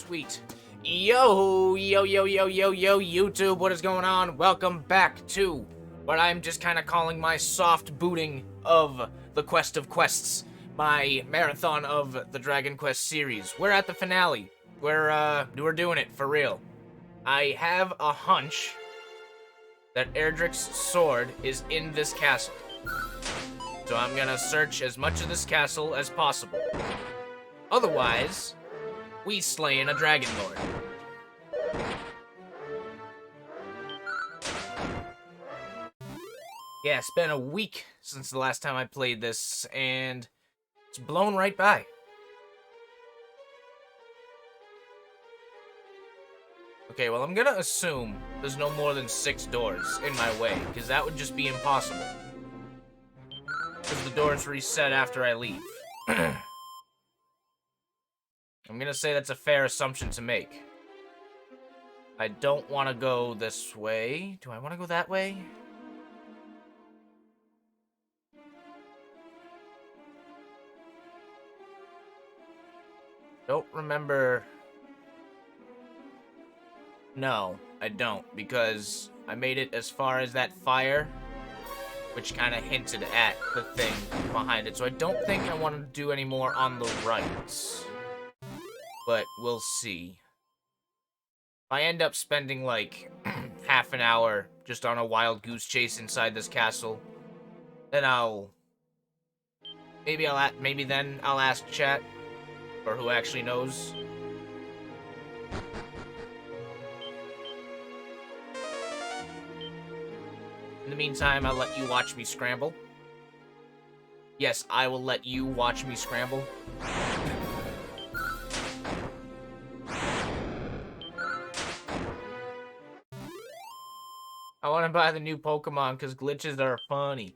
Sweet. Yo, YouTube, what is going on? Welcome back to what I'm just kind of calling my soft booting of the Quest of Quests, my marathon of the Dragon Quest series. We're at the finale. We're doing it for real. I have a hunch that Erdrick's sword is in this castle. So I'm gonna search as much of this castle as possible. Otherwise, we slayin' a Dragon Lord. Yeah, it's been a week since the last time I played this, and it's blown right by. Okay, well, I'm gonna assume there's no more than 6 doors in my way, because that would just be impossible. Because the doors reset after I leave. I'm gonna say that's a fair assumption to make. I don't want to go this way. Do I want to go that way? Don't remember. No, I don't, because I made it as far as that fire, which kind of hinted at the thing behind it. So I don't think I want to do any more on the right. But we'll see. If I end up spending like half an hour just on a wild goose chase inside this castle, then maybe then I'll ask chat, or who actually knows. In the meantime, I'll let you watch me scramble. Yes, I will let you watch me scramble. I want to buy the new Pokemon because glitches are funny.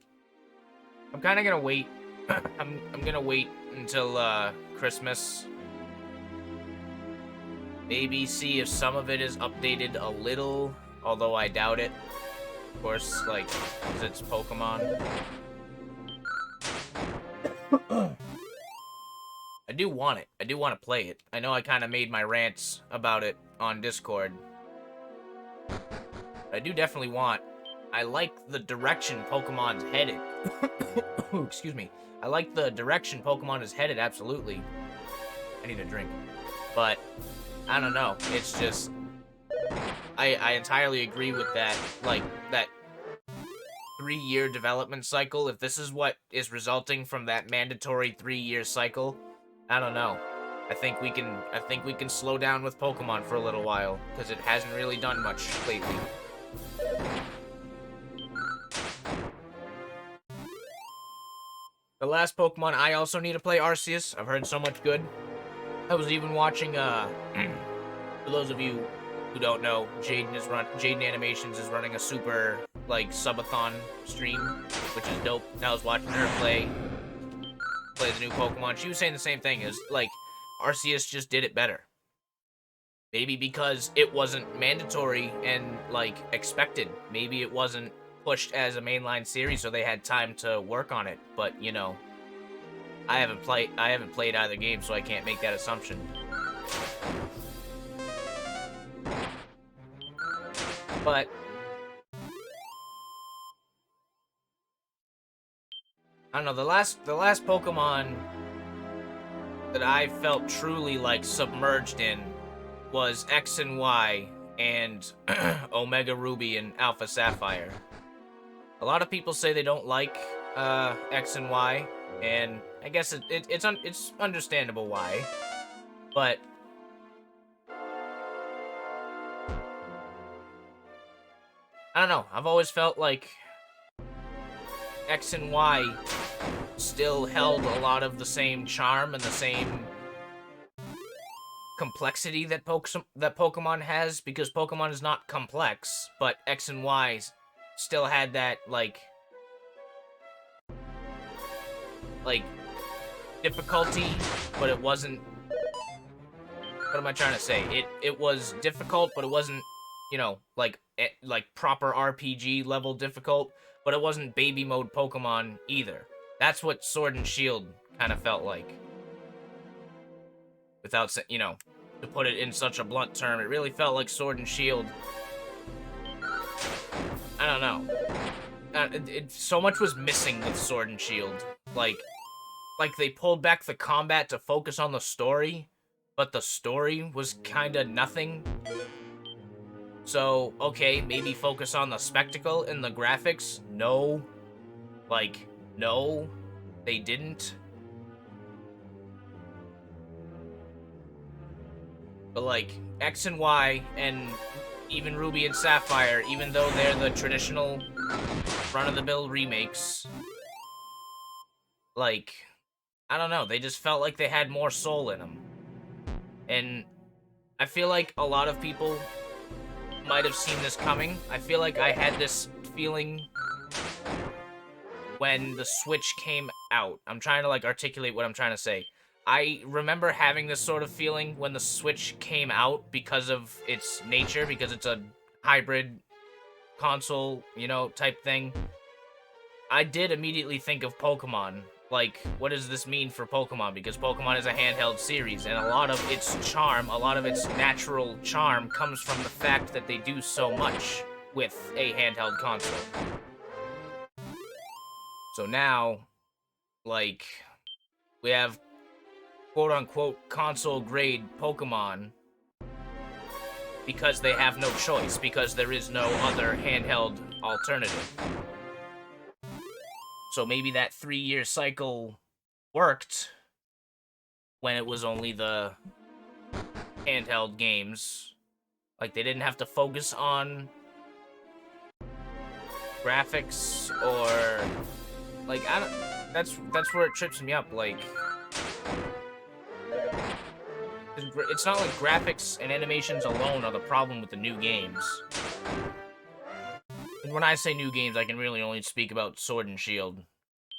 I'm kind of gonna wait. I'm gonna wait until Christmas. Maybe see if some of it is updated a little, although I doubt it. Of course, like, because it's Pokemon. I do want it. I do want to play it. I know I kind of made my rants about it on Discord. I do definitely want. I like the direction Pokemon's headed. Excuse me. I like the direction Pokemon is headed, absolutely. I need a drink. But, I don't know. It's just... I entirely agree with that, like, that 3-year development cycle. If this is what is resulting from that mandatory 3-year cycle, I don't know. I think we can slow down with Pokemon for a little while, because it hasn't really done much lately. The last Pokemon I also need to play Arceus. I've heard so much good. I was even watching, for those of you who don't know, Jaden Animations is running a super, like, subathon stream, which is dope. And I was watching her play the new Pokemon. She was saying the same thing, is, like, Arceus just did it better. Maybe because it wasn't mandatory and, like, expected. Maybe it wasn't pushed as a mainline series, so they had time to work on it. But, you know, I haven't played either game, so I can't make that assumption. But I don't know, the last Pokemon that I felt truly like submerged in was X and Y and Omega Ruby and Alpha Sapphire. A lot of people say they don't like X and Y, and I guess it's understandable why. But I don't know. I've always felt like X and Y still held a lot of the same charm and the same complexity that Pokemon has, because Pokemon is not complex, but X and Y still had that, like difficulty, but it wasn't... What am I trying to say? It was difficult, but it wasn't, you know, like proper RPG level difficult, but it wasn't baby mode Pokemon either. That's what Sword and Shield kind of felt like. Without, you know, to put it in such a blunt term. It really felt like Sword and Shield. I don't know. So much was missing with Sword and Shield. Like they pulled back the combat to focus on the story, but the story was kinda nothing. So, okay, maybe focus on the spectacle and the graphics. No. Like, no, they didn't. But like, X and Y and even Ruby and Sapphire, even though they're the traditional run-of-the-mill remakes, like, I don't know, they just felt like they had more soul in them. And I feel like a lot of people might have seen this coming. I feel like I had this feeling when the Switch came out. I'm trying to, like, articulate what I'm trying to say. I remember having this sort of feeling when the Switch came out because of its nature, because it's a hybrid console, you know, type thing. I did immediately think of Pokemon. Like, what does this mean for Pokemon? Because Pokemon is a handheld series, and a lot of its charm, a lot of its natural charm comes from the fact that they do so much with a handheld console. So now, like, we have quote-unquote console-grade Pokemon because they have no choice, because there is no other handheld alternative. So maybe that 3-year cycle worked when it was only the handheld games. Like, they didn't have to focus on graphics or, like, I don't, that's where it trips me up. Like, it's not like graphics and animations alone are the problem with the new games. And when I say new games, I can really only speak about Sword and Shield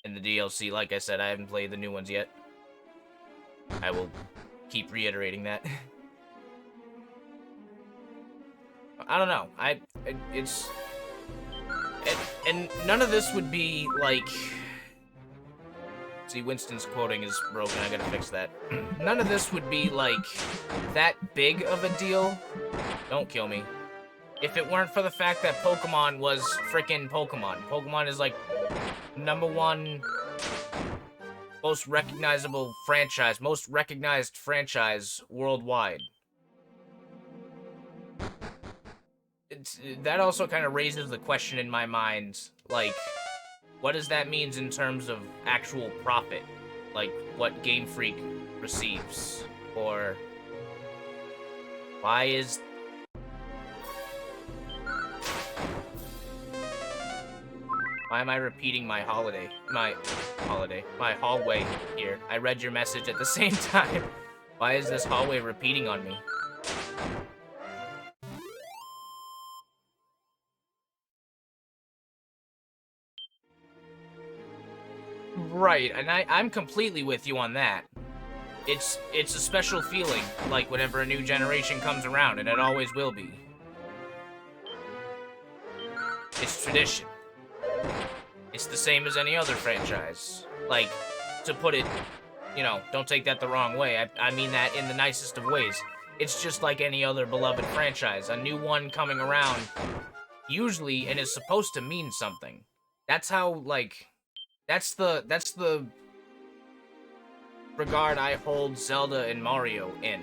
and the DLC. Like I said, I haven't played the new ones yet. I will keep reiterating that. I don't know. And none of this would be like... See, Winston's quoting is broken. I gotta fix that. None of this would be, like, that big of a deal. Don't kill me. If it weren't for the fact that Pokemon was frickin' Pokemon. Pokemon is, like, #1 most recognizable franchise, most recognized franchise worldwide. That also kind of raises the question in my mind, like, what does that mean in terms of actual profit? Like, what Game Freak receives? Or why is... Why am I repeating my hallway here? I read your message at the same time. Why is this hallway repeating on me? Right, and I'm completely with you on that. It's a special feeling, like whenever a new generation comes around, and it always will be. It's tradition. It's the same as any other franchise. Like, to put it, you know, don't take that the wrong way. I mean that in the nicest of ways. It's just like any other beloved franchise. A new one coming around, usually, and is supposed to mean something. That's how, like... That's the regard I hold Zelda and Mario in.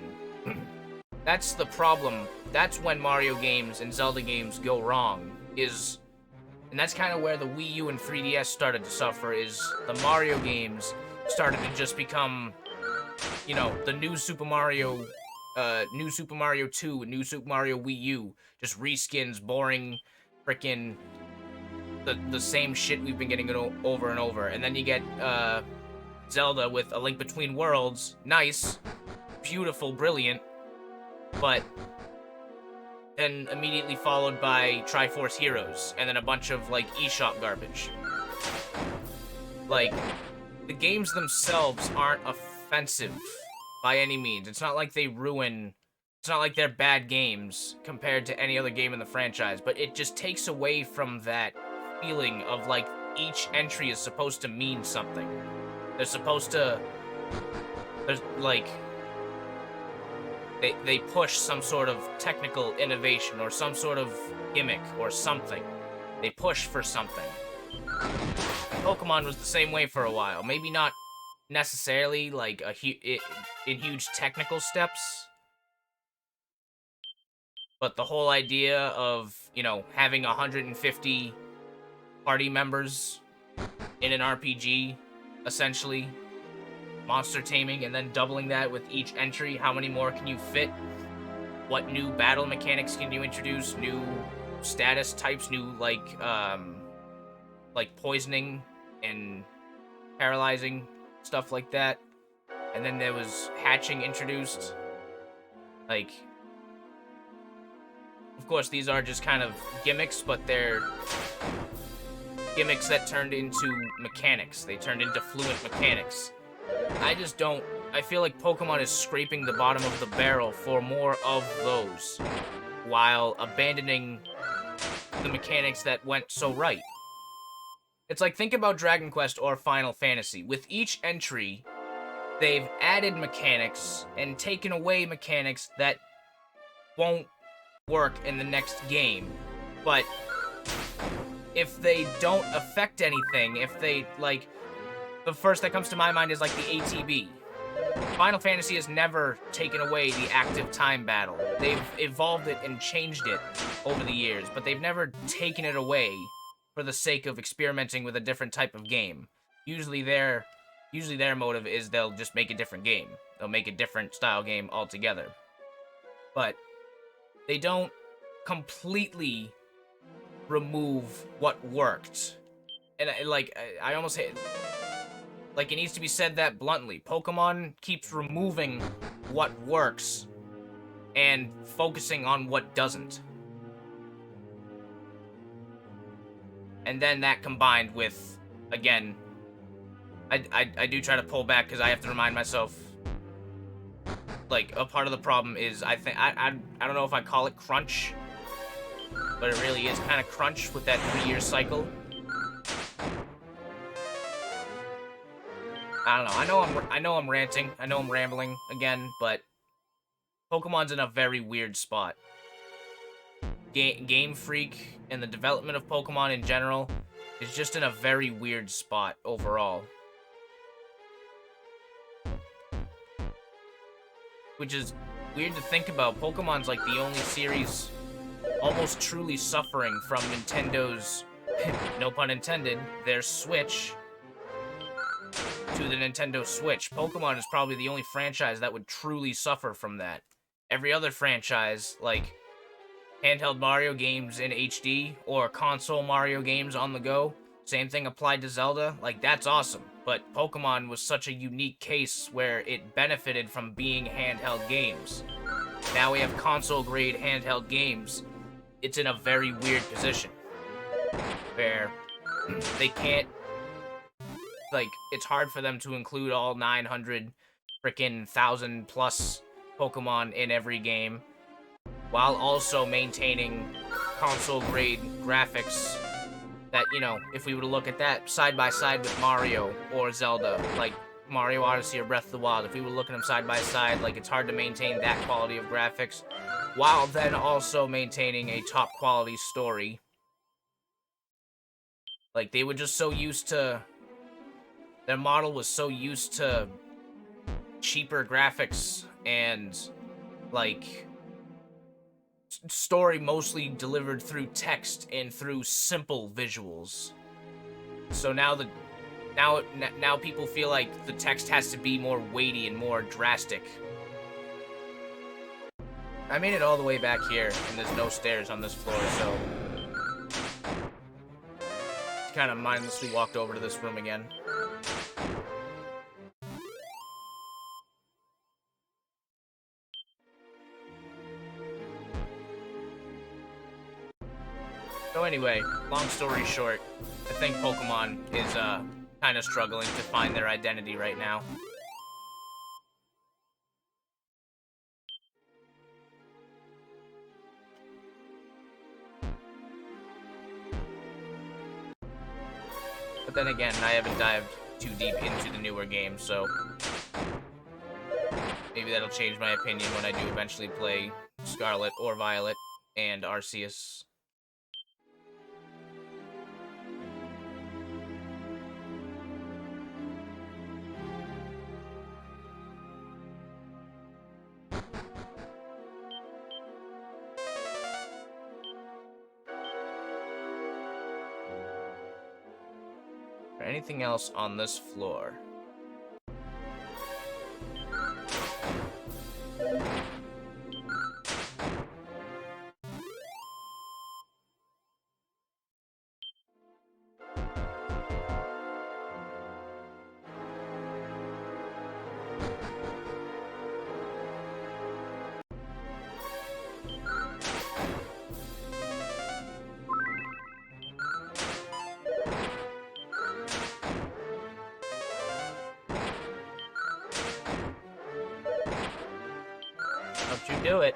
That's the problem. That's when Mario games and Zelda games go wrong, and that's kind of where the Wii U and 3DS started to suffer, is the Mario games started to just become, you know, the new Super Mario 2, New Super Mario Wii U, just reskins, boring, frickin' the same shit we've been getting over and over. And then you get Zelda with A Link Between Worlds. Nice, beautiful, brilliant, but then immediately followed by Triforce Heroes, and then a bunch of, like, eShop garbage. Like, the games themselves aren't offensive by any means. It's not like they ruin... It's not like they're bad games compared to any other game in the franchise, but it just takes away from that feeling of, like, each entry is supposed to mean something. They're supposed to... There's, like... they push some sort of technical innovation or some sort of gimmick or something. They push for something. Pokemon was the same way for a while. Maybe not necessarily like in huge technical steps, but the whole idea of, you know, having 150 party members in an RPG, essentially, monster taming, and then doubling that with each entry. How many more can you fit? What new battle mechanics can you introduce? New status types, new like poisoning and paralyzing, stuff like that. And then there was hatching introduced. Like, of course, these are just kind of gimmicks, but they're gimmicks that turned into mechanics. They turned into fluent mechanics. I feel like Pokemon is scraping the bottom of the barrel for more of those, while abandoning the mechanics that went so right. It's like, think about Dragon Quest or Final Fantasy. With each entry, they've added mechanics and taken away mechanics that won't work in the next game. But if they don't affect anything, if they, like, the first that comes to my mind is like the ATB. Final Fantasy has never taken away the active time battle. They've evolved it and changed it over the years, but they've never taken it away for the sake of experimenting with a different type of game. Usually their motive is they'll just make a different game. They'll make a different style game altogether. But they don't completely remove what worked. And I almost hate, like, it needs to be said that bluntly. Pokemon keeps removing what works and focusing on what doesn't. And then that combined with, again, I do try to pull back because I have to remind myself, like, a part of the problem is, I don't know if I call it crunch, but it really is kind of crunch with that 3-year cycle. I don't know. I know I'm ranting. I know I'm rambling again, but Pokemon's in a very weird spot. Game Freak and the development of Pokemon in general is just in a very weird spot overall. Which is weird to think about. Pokemon's like the only series almost truly suffering from Nintendo's, no pun intended, their switch to the Nintendo Switch. Pokemon is probably the only franchise that would truly suffer from that. Every other franchise, like handheld Mario games in HD or console Mario games on the go, same thing applied to Zelda, like, that's awesome. But Pokemon was such a unique case where it benefited from being handheld games. Now we have console-grade handheld games. It's in a very weird position where they can't, like, it's hard for them to include all 900 frickin' 1,000+ Pokemon in every game, while also maintaining console-grade graphics that, you know, if we were to look at that side by side with Mario or Zelda, like Mario Odyssey or Breath of the Wild, if we were looking at them side by side, like, it's hard to maintain that quality of graphics, while then also maintaining a top quality story. Like, they were just so used to, their model was so used to cheaper graphics and, like, story mostly delivered through text and through simple visuals. So now now people feel like the text has to be more weighty and more drastic. I made it all the way back here, and there's no stairs on this floor, so kind of mindlessly walked over to this room again. So anyway, long story short, I think Pokemon is kind of struggling to find their identity right now. But then again, I haven't dived too deep into the newer games, so Maybe that'll change my opinion when I do eventually play Scarlet or Violet and Arceus. Or anything else on this floor? Don't you do it.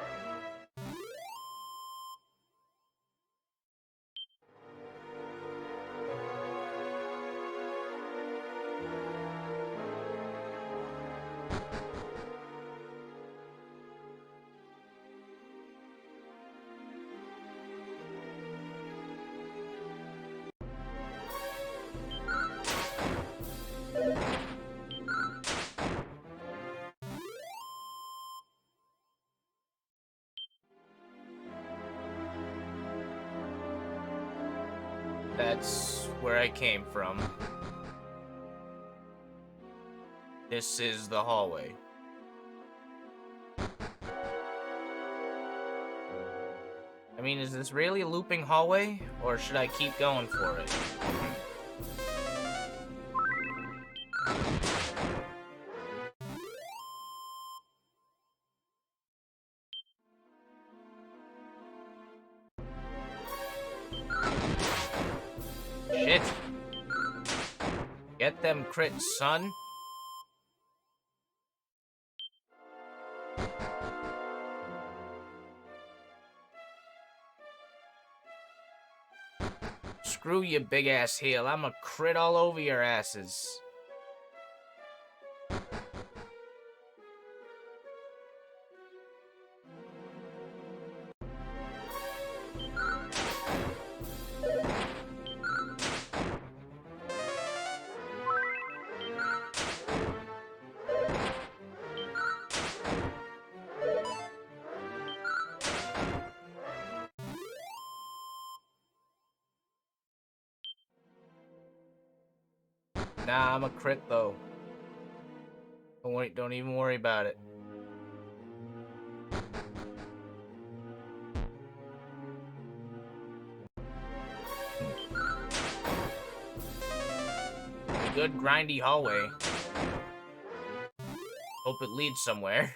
That's where I came from. This is the hallway. I mean, is this really a looping hallway? Or should I keep going for it? Shit. Get them crits, son. Screw you, big-ass heel. I'm a crit all over your asses. Nah, I'm a crit, though. Don't even worry about it. A good grindy hallway. Hope it leads somewhere.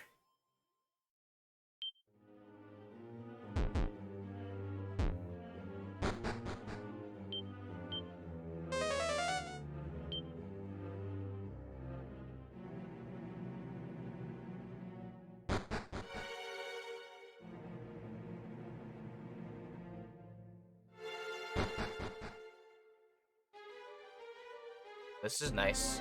This is nice.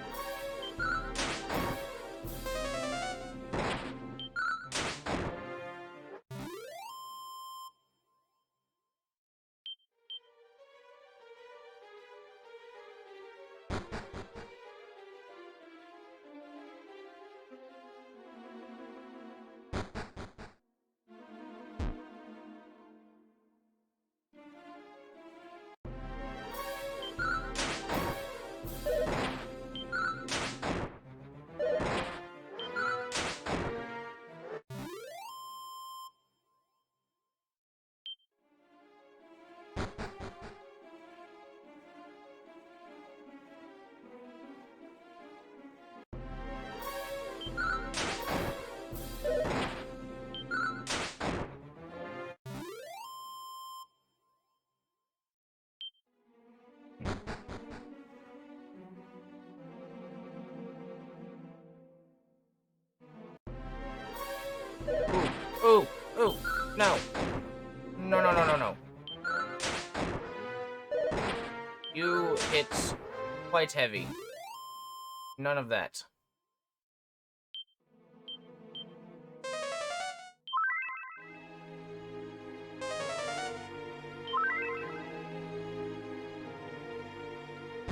Ooh, ooh, no. No, no, no, no, no. You hit quite heavy. None of that.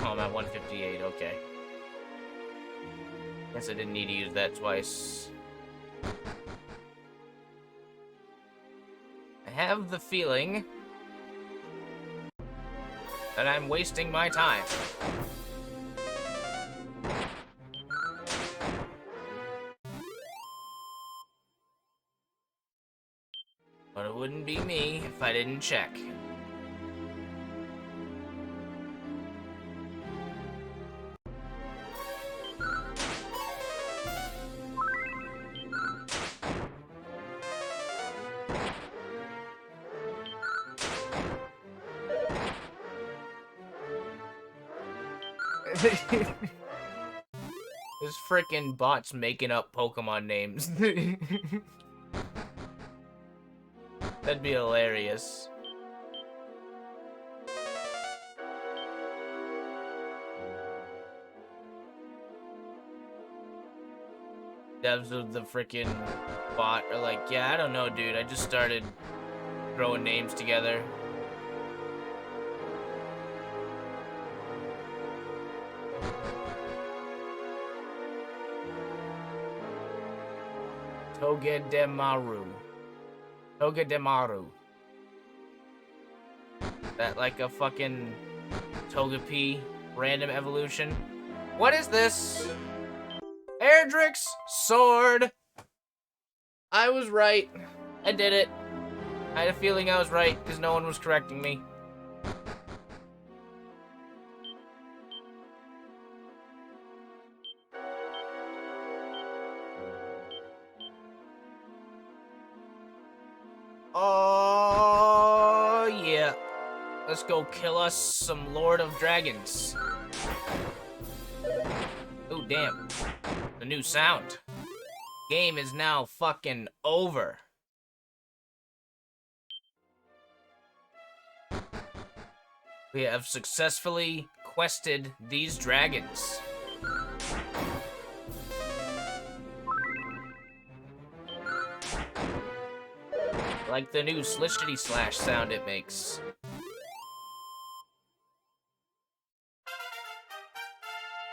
Oh, I'm at 158, okay. Guess I didn't need to use that twice. I have the feeling that I'm wasting my time. But it wouldn't be me if I didn't check. This frickin' bot's making up Pokemon names. That'd be hilarious. Devs of the frickin' bot are like, yeah, I don't know, dude. I just started throwing names together. Togedemaru. Togedemaru. That like a fucking Togepi random evolution. What is this? Erdrick's sword. I was right. I did it. I had a feeling I was right because no one was correcting me. Oh, yeah. Let's go kill us some Lord of Dragons. Oh, damn. The new sound. Game is now fucking over. We have successfully quested these dragons. Like the new slishity slash sound it makes.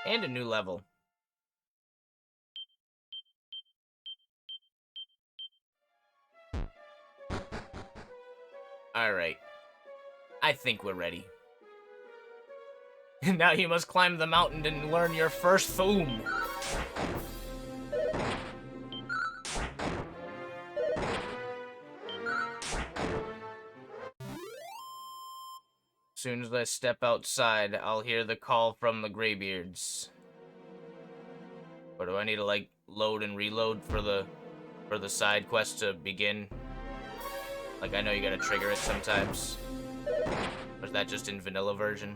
And a new level. Alright. I think we're ready. Now you must climb the mountain and learn your first Foom. As soon as I step outside, I'll hear the call from the Greybeards. Or do I need to, like, load and reload for the side quest to begin? Like, I know you gotta trigger it sometimes. Or is that just in vanilla version?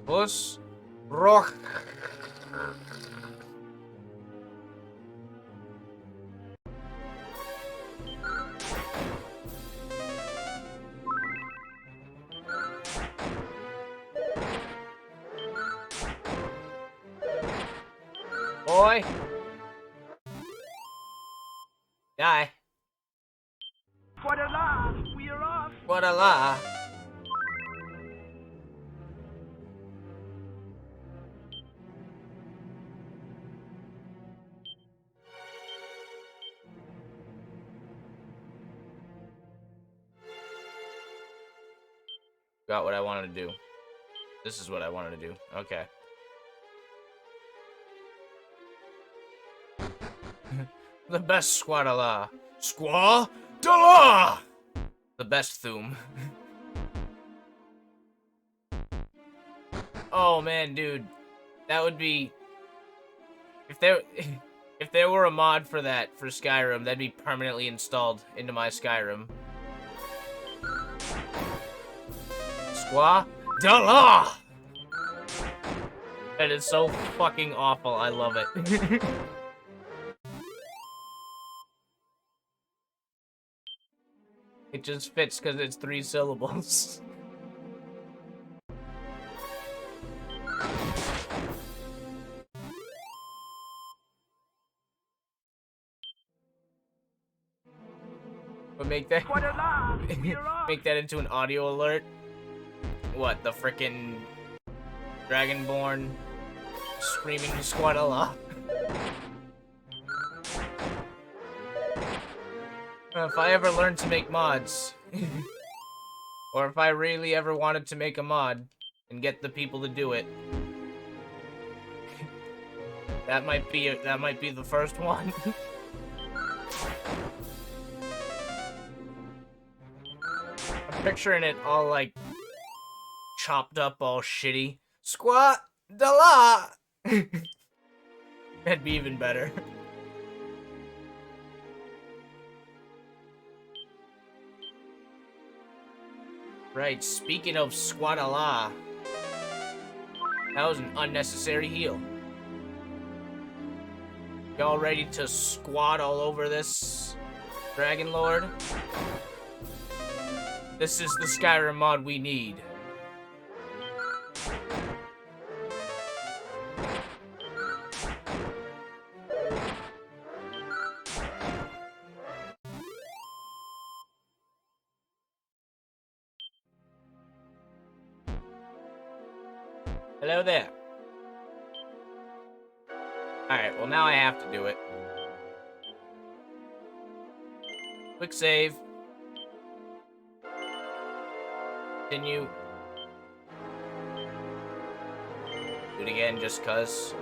Bus Rock. Boy. Die. For the laugh, we are off. What a la. Got what I wanted to do. This is what I wanted to do. Okay. The best Squadala. Squadala! The best Thoom. Oh man, dude. That would be... If there were a mod for that, for Skyrim, that'd be permanently installed into my Skyrim. Squadala! That is so fucking awful. I love it. It just fits because it's 3 syllables. But make that For the last, we are on. make that into an audio alert. What, the frickin' Dragonborn screaming Squadala? If I ever learned to make mods, or if I really ever wanted to make a mod and get the people to do it, that might be the first one. I'm picturing it all like chopped up, all shitty. Squadala. That'd be even better. Right, speaking of Squadala, that was an unnecessary heal. Y'all ready to squat all over this, Dragon Lord? This is the Skyrim mod we need. Hello there. Alright, well now I have to do it. Quick save. Continue. Do it again just cuz.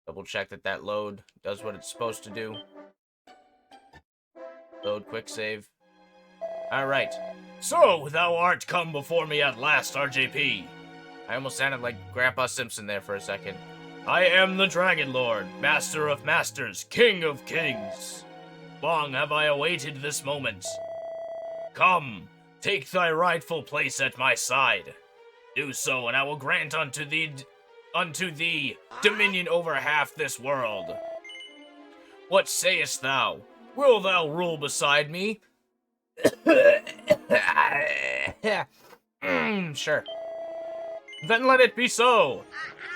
Double check that that load does what it's supposed to do. Load, quick save. Alright. So, thou art come before me at last, RJP. I almost sounded like Grandpa Simpson there for a second. I am the Dragon Lord, Master of Masters, King of Kings. Long have I awaited this moment. Come, take thy rightful place at my side. Do so, and I will grant unto thee dominion over half this world. What sayest thou? Will thou rule beside me? Sure. Then let it be so.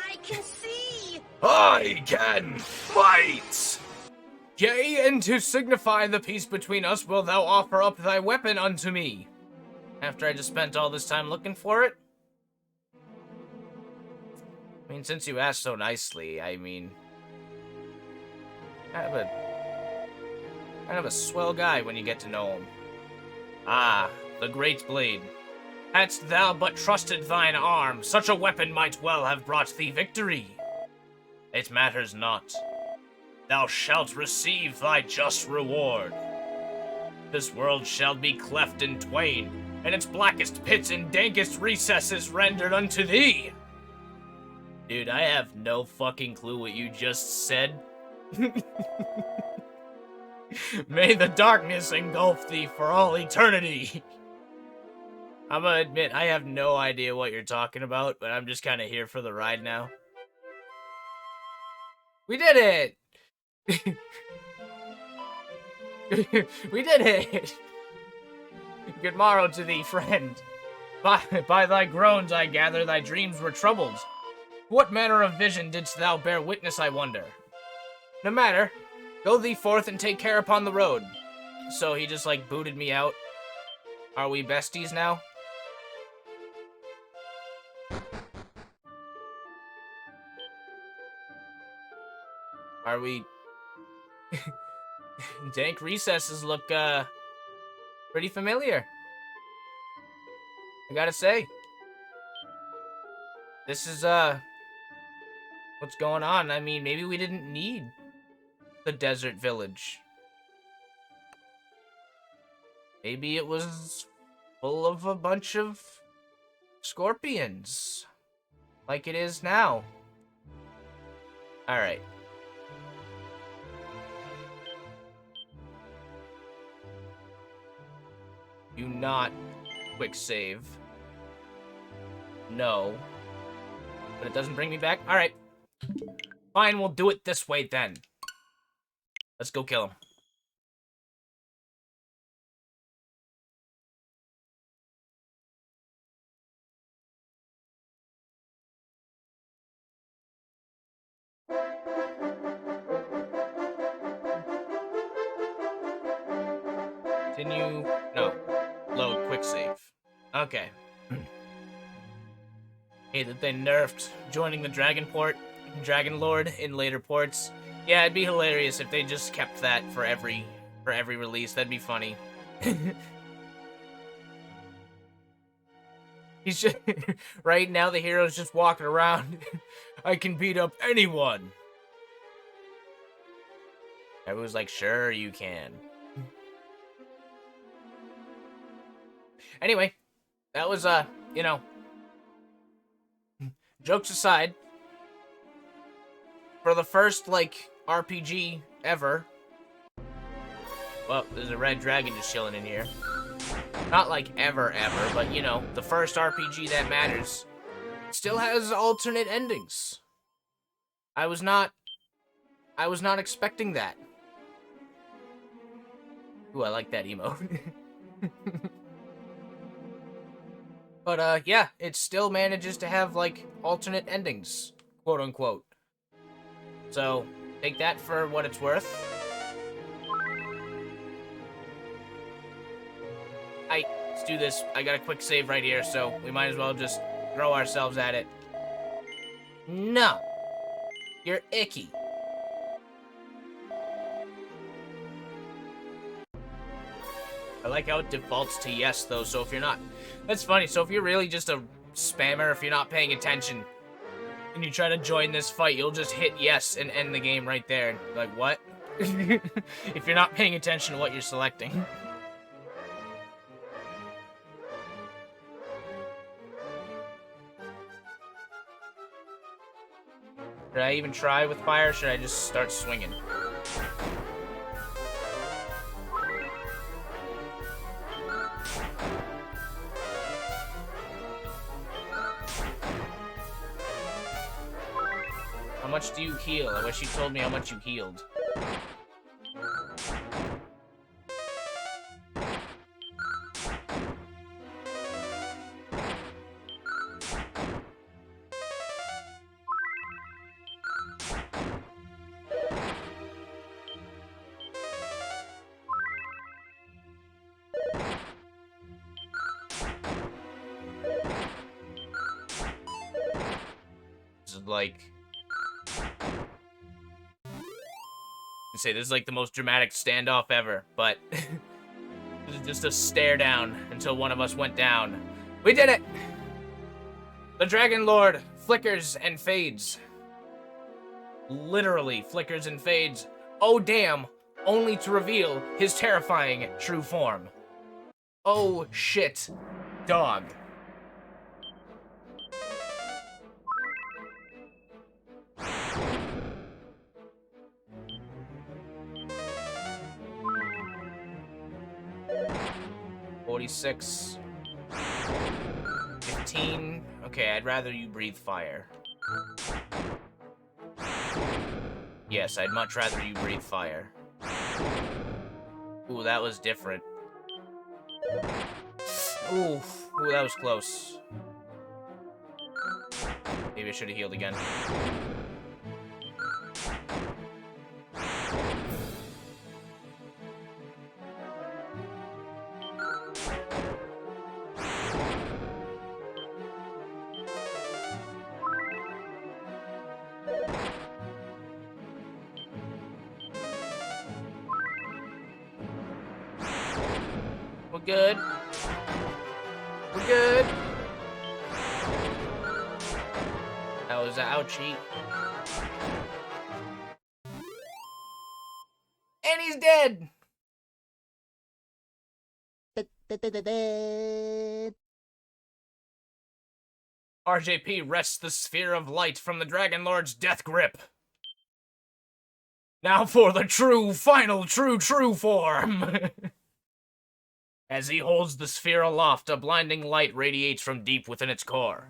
I can see. I can fight. Yea, and to signify the peace between us, will thou offer up thy weapon unto me? After I just spent all this time looking for it? I mean, since you asked so nicely, I mean... kind of a swell guy when you get to know him. Ah, the great blade. Hadst thou but trusted thine arm, such a weapon might well have brought thee victory. It matters not. Thou shalt receive thy just reward. This world shall be cleft in twain, and its blackest pits and dankest recesses rendered unto thee. Dude, I have no fucking clue what you just said. May the darkness engulf thee for all eternity. I'm gonna admit, I have no idea what you're talking about, but I'm just kind of here for the ride now. We did it! We did it! Good morrow to thee, friend. By thy groans I gather thy dreams were troubled. What manner of vision didst thou bear witness, I wonder? No matter. Go thee forth and take care upon the road. So he just, like, booted me out. Are we besties now? Are we... Dank recesses look, pretty familiar. I gotta say. This is, what's going on? I mean, maybe we didn't need the desert village. Maybe it was full of a bunch of scorpions. Like it is now. Alright. Do not quick save. No. But it doesn't bring me back? Alright. Fine, we'll do it this way then. Let's go kill him. Continue. No. Load quick save. Okay. Hey, that they nerfed joining the Dragon Lord in later ports. Yeah, it'd be hilarious if they just kept that for every release. That'd be funny. He's just right now the hero's just walking around. I can beat up anyone. Everyone's like, sure you can. Anyway, that was you know, jokes aside, for the first like RPG ever. Well, there's a red dragon just chilling in here. Not like ever, but you know, the first RPG that matters still has alternate endings. I was not expecting that. Ooh, I like that emote. But yeah, it still manages to have like alternate endings, quote unquote. So, take that for what it's worth. Let's do this. I got a quick save right here, so we might as well just throw ourselves at it. No. You're icky. I like how it defaults to yes, though, so if you're not... That's funny, so if you're really just a spammer, if you're not paying attention, and you try to join this fight, you'll just hit yes and end the game right there. Like, what? If you're not paying attention to what you're selecting. Should I even try with fire, or should I just start swinging? How much do you heal? I wish you told me how much you healed. This is like... say this is like the most dramatic standoff ever, but this is just a stare down until one of us went down. We did it! The Dragon Lord flickers and fades. Literally flickers and fades. Oh damn, only to reveal his terrifying true form. Oh shit, dog. $46. 15. Okay, I'd rather you breathe fire. Yes, I'd much rather you breathe fire. Ooh, that was different. Ooh, that was close. Maybe I should have healed again. We're good. We're good. That was an ouchie. And he's dead! RJP wrests the sphere of light from the Dragon Lord's death grip. Now for the true, final, true form! As he holds the sphere aloft, a blinding light radiates from deep within its core.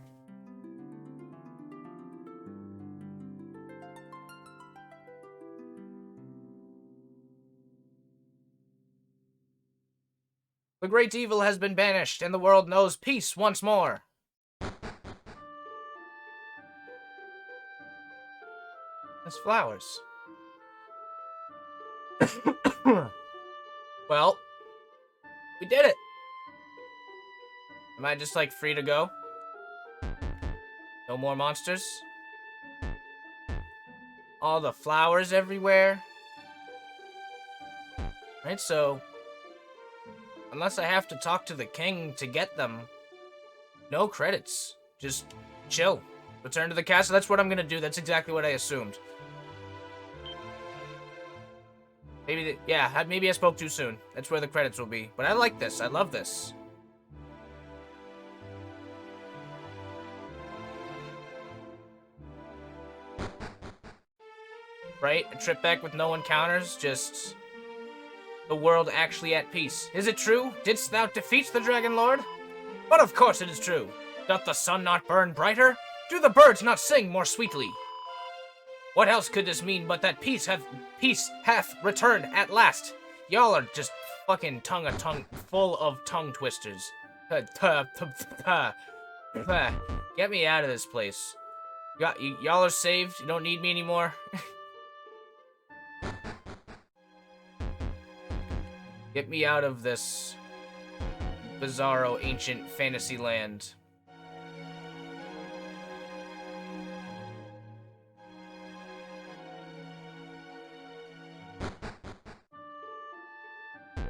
The great evil has been banished, and the world knows peace once more. There's flowers. Well, We did it! Am I just, like, free to go? No more monsters? All the flowers everywhere? Right, so... unless I have to talk to the king to get them, no credits. Just chill. Return to the castle. That's what I'm gonna do. That's exactly what I assumed. Maybe, maybe I spoke too soon. That's where the credits will be. But I like this. I love this. Right? A trip back with no encounters, just... the world actually at peace. Is it true? Didst thou defeat the Dragon Lord? But of course it is true. Doth the sun not burn brighter? Do the birds not sing more sweetly? What else could this mean but that peace hath returned at last? Y'all are just fucking full of tongue twisters. Get me out of this place. Y'all are saved. You don't need me anymore. Get me out of this bizarro ancient fantasy land.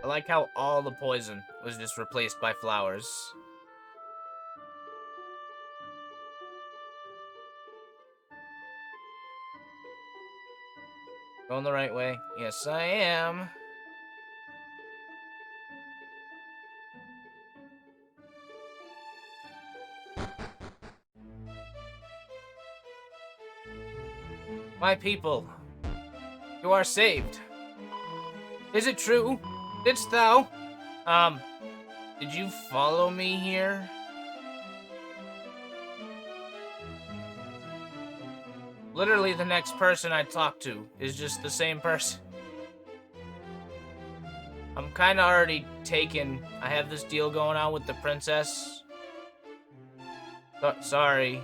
I like how all the poison was just replaced by flowers. Going the right way? Yes, I am. My people, you are saved. Is it true? Didst thou? Did you follow me here? Literally the next person I talk to is just the same person. I'm kinda already taken. I have this deal going on with the princess. Sorry.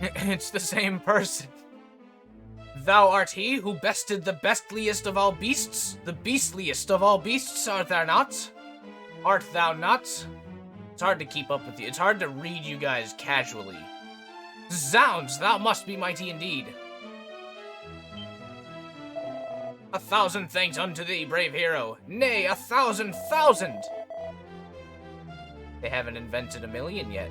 It's the same person. Thou art he who bested the bestliest of all beasts? The beastliest of all beasts, art thou not? Art thou not? It's hard to keep up with you. It's hard to read you guys casually. Zounds, thou must be mighty indeed. 1,000 thanks unto thee, brave hero. Nay, 1,000,000! They haven't invented 1,000,000 yet.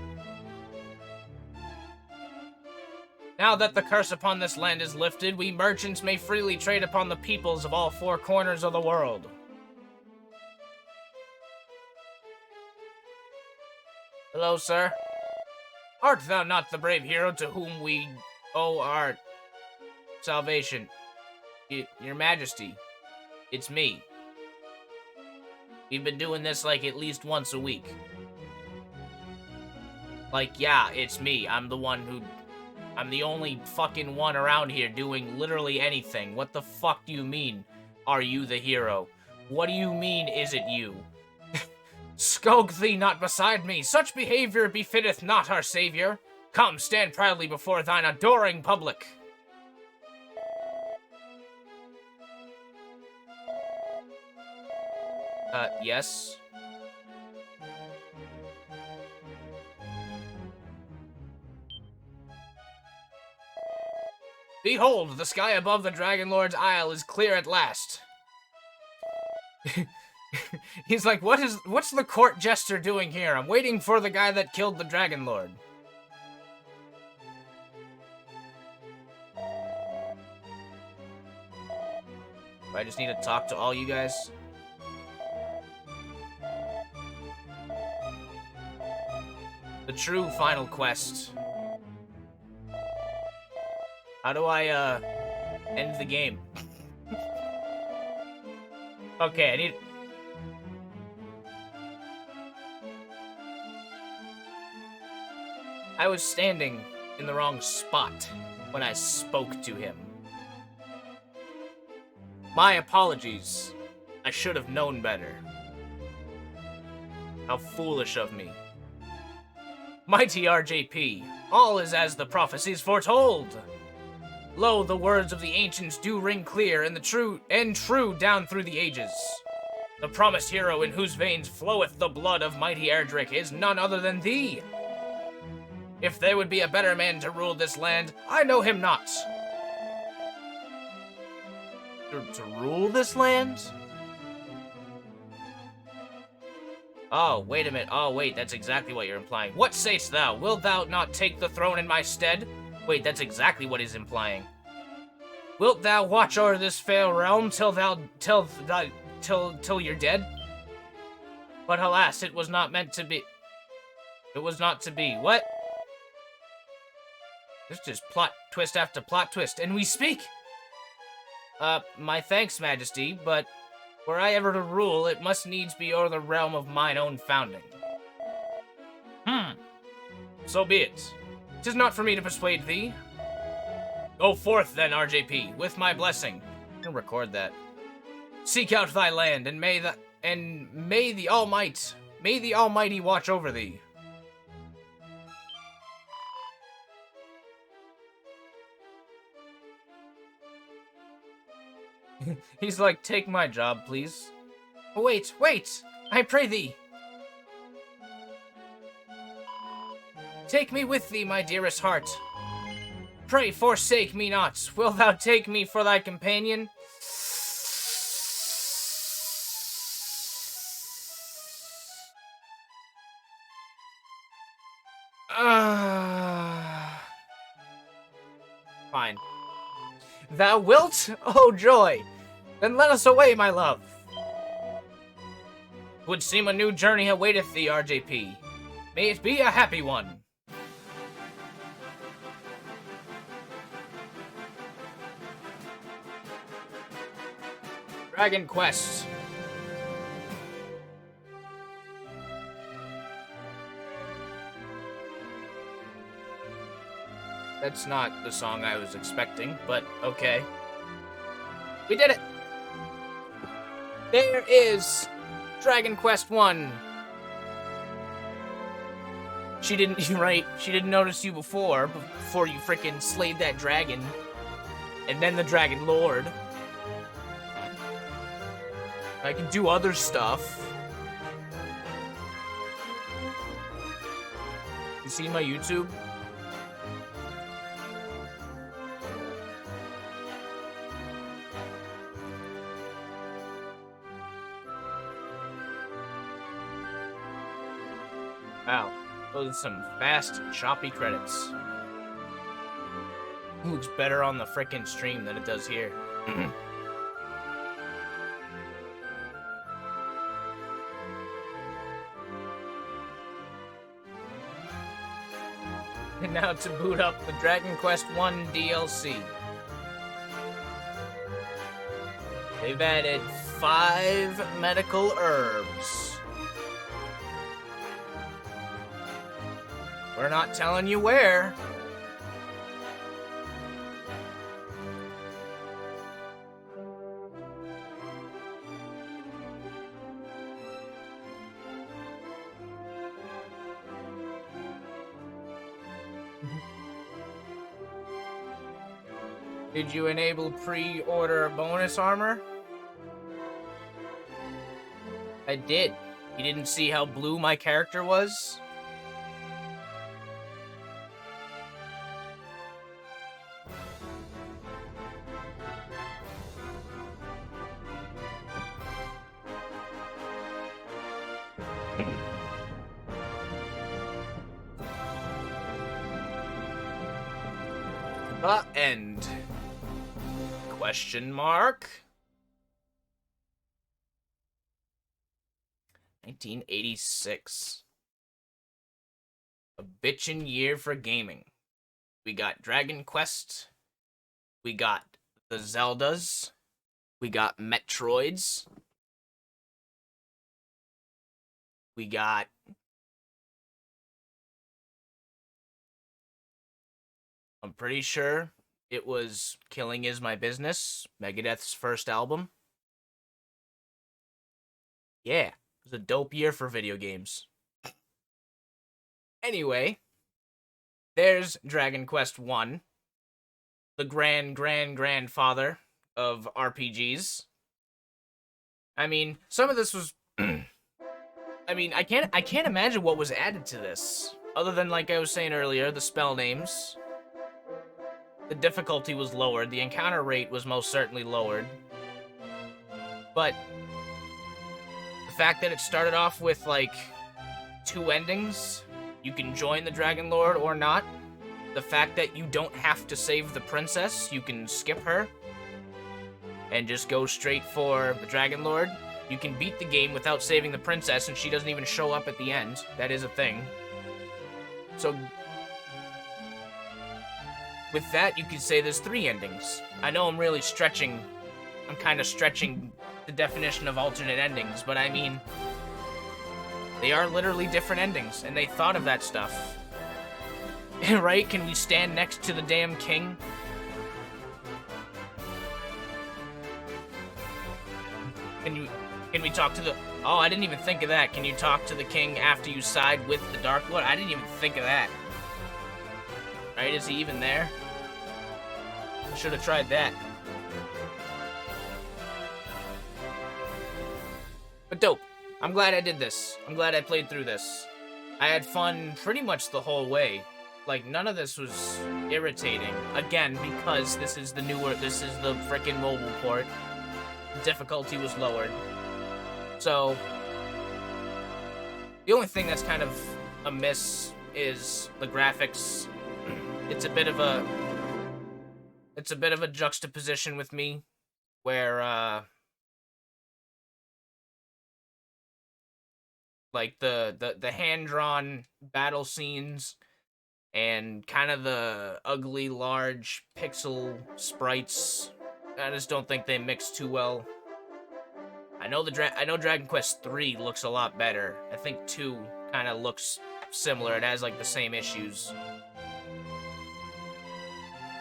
Now that the curse upon this land is lifted, we merchants may freely trade upon the peoples of all four corners of the world. Hello, sir. Art thou not the brave hero to whom we owe our salvation? Your Majesty, it's me. We've been doing this like at least once a week. Like, yeah, it's me. I'm the only fucking one around here doing literally anything. What the fuck do you mean, are you the hero? What do you mean, is it you? Skulk thee not beside me. Such behavior befitteth not our savior. Come, stand proudly before thine adoring public. Yes? Behold, the sky above the Dragon Lord's Isle is clear at last. He's like, what's the court jester doing here? I'm waiting for the guy that killed the Dragon Lord. I just need to talk to all you guys. The true final quest. How do I, end the game? Okay, I was standing in the wrong spot when I spoke to him. My apologies. I should have known better. How foolish of me. Mighty RJP, all is as the prophecies foretold. Lo, the words of the ancients do ring clear and true down through the ages. The promised hero in whose veins floweth the blood of mighty Erdrick is none other than thee. If there would be a better man to rule this land, I know him not. To rule this land? Oh, wait a minute. Oh, wait, that's exactly what you're implying. What sayst thou? Wilt thou not take the throne in my stead? Wait, that's exactly what he's implying. Wilt thou watch over this fair realm till you're dead? But alas, it was not meant to be. It was not to be. What? There's just plot twist after plot twist, and we speak! My thanks, Majesty, but were I ever to rule, it must needs be o'er the realm of mine own founding. So be it. 'Tis not for me to persuade thee. Go forth, then, RJP, with my blessing. I'm gonna record that. Seek out thy land, and may the Almighty watch over thee. He's like, take my job, please. Wait, I pray thee. Take me with thee, my dearest heart. Pray, forsake me not. Wilt thou take me for thy companion? Fine. Thou wilt? Oh, joy! Then let us away, my love. Would seem a new journey awaiteth thee, RJP. May it be a happy one. Dragon Quest. That's not the song I was expecting, but okay. We did it! There is Dragon Quest 1. She didn't, you're right, she didn't notice you before you freaking slayed that dragon. And then the Dragon Lord. I can do other stuff. You see my YouTube? Wow, those are some fast, choppy credits. It looks better on the frickin' stream than it does here. And now to boot up the Dragon Quest 1 DLC. They've added 5 medical herbs. We're not telling you where. Did you enable pre-order bonus armor? I did. You didn't see how blue my character was? The end. Question mark? 1986. A bitchin' year for gaming. We got Dragon Quest. We got the Zeldas. We got Metroids. We got... I'm pretty sure it was Killing Is My Business, Megadeth's first album. Yeah, it was a dope year for video games. Anyway, there's Dragon Quest 1, the grandfather of RPGs. I mean, some of this was I mean, I can't imagine what was added to this. Other than, like I was saying earlier, the spell names. The difficulty was lowered. The encounter rate was most certainly lowered. But the fact that it started off with, like, 2 endings, you can join the Dragon Lord or not. The fact that you don't have to save the princess, you can skip her and just go straight for the Dragon Lord. You can beat the game without saving the princess, and she doesn't even show up at the end. That is a thing. So, with that, you could say there's 3 endings. I know I'm really stretching. I'm kind of stretching the definition of alternate endings, but I mean, they are literally different endings, and they thought of that stuff. Right? Can we stand next to the damn king? Can we talk to the... Oh, I didn't even think of that. Can you talk to the king after you side with the Dark Lord? I didn't even think of that. Right? Is he even there? I should have tried that. But dope. I'm glad I did this. I'm glad I played through this. I had fun pretty much the whole way. Like, none of this was irritating. Again, because this is the frickin' mobile port. The difficulty was lowered. So, the only thing that's kind of amiss is the graphics. It's a bit of a juxtaposition with me, where like the hand-drawn battle scenes and kind of the ugly large pixel sprites, I just don't think they mix too well. I know Dragon Quest 3 looks a lot better. I think 2 kind of looks similar. It has like the same issues.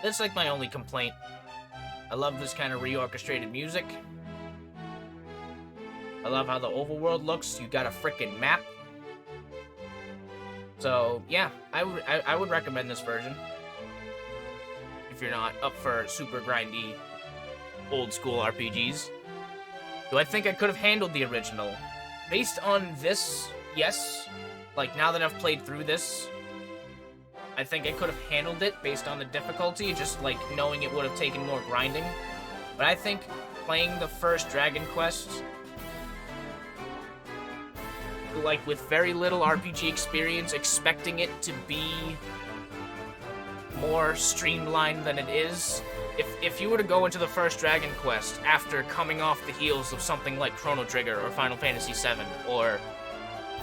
That's like my only complaint. I love this kind of reorchestrated music. I love how the overworld looks. You got a frickin' map. So yeah, I would recommend this version if you're not up for super grindy old school RPGs. Do I think I could have handled the original? Based on this, yes. Like, now that I've played through this, I think I could have handled it based on the difficulty, just, like, knowing it would have taken more grinding. But I think playing the first Dragon Quest, like, with very little RPG experience, expecting it to be more streamlined than it is. If you were to go into the first Dragon Quest after coming off the heels of something like Chrono Trigger or Final Fantasy VII, or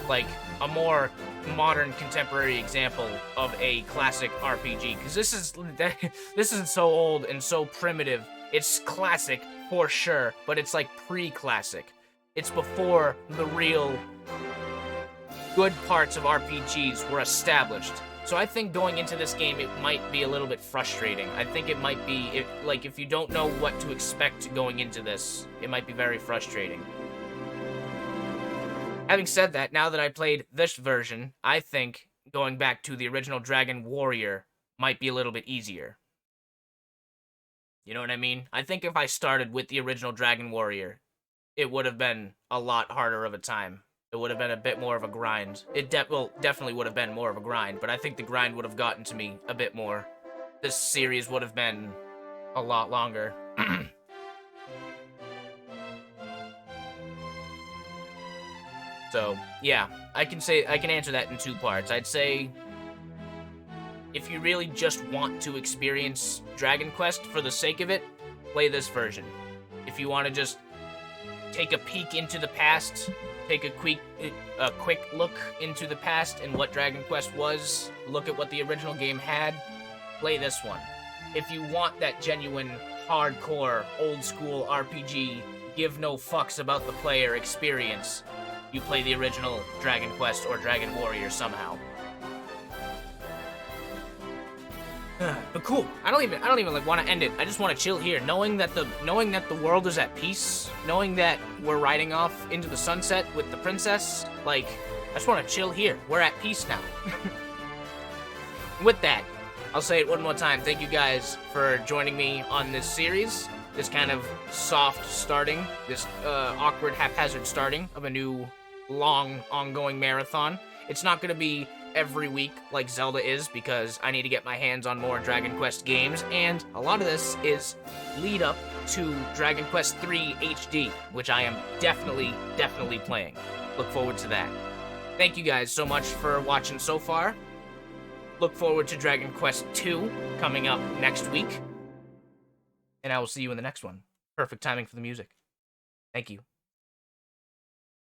like a more modern contemporary example of a classic RPG, because this is so old and so primitive. It's classic for sure, but it's like pre-classic. It's before the real good parts of RPGs were established. So I think going into this game, it might be a little bit frustrating. I think it might be, if you don't know what to expect going into this, it might be very frustrating. Having said that, now that I played this version, I think going back to the original Dragon Warrior might be a little bit easier. You know what I mean? I think if I started with the original Dragon Warrior, it would have been a lot harder of a time. It would have been a bit more of a grind. It definitely would have been more of a grind, but I think the grind would have gotten to me a bit more. This series would have been a lot longer. So, yeah, I can answer that in 2 parts. I'd say if you really just want to experience Dragon Quest for the sake of it, play this version. If you want to just take a peek into the past, take a quick look into the past and what Dragon Quest was, look at what the original game had, play this one. If you want that genuine, hardcore, old-school RPG, give no fucks about the player experience, you play the original Dragon Quest or Dragon Warrior somehow. But cool. I don't even like want to end it. I just want to chill here, knowing that the world is at peace, knowing that we're riding off into the sunset with the princess. Like, I just want to chill here. We're at peace now. With that, I'll say it one more time. Thank you guys for joining me on this series. this kind of soft starting, this awkward, haphazard starting of a new, long, ongoing marathon. It's not going to be every week like Zelda is, because I need to get my hands on more Dragon Quest games, and a lot of this is lead up to Dragon Quest III HD, which I am definitely playing. Look forward to that. Thank you guys so much for watching so far. Look forward to Dragon Quest II coming up next week. And I will see you in the next one. Perfect timing for the music. Thank you.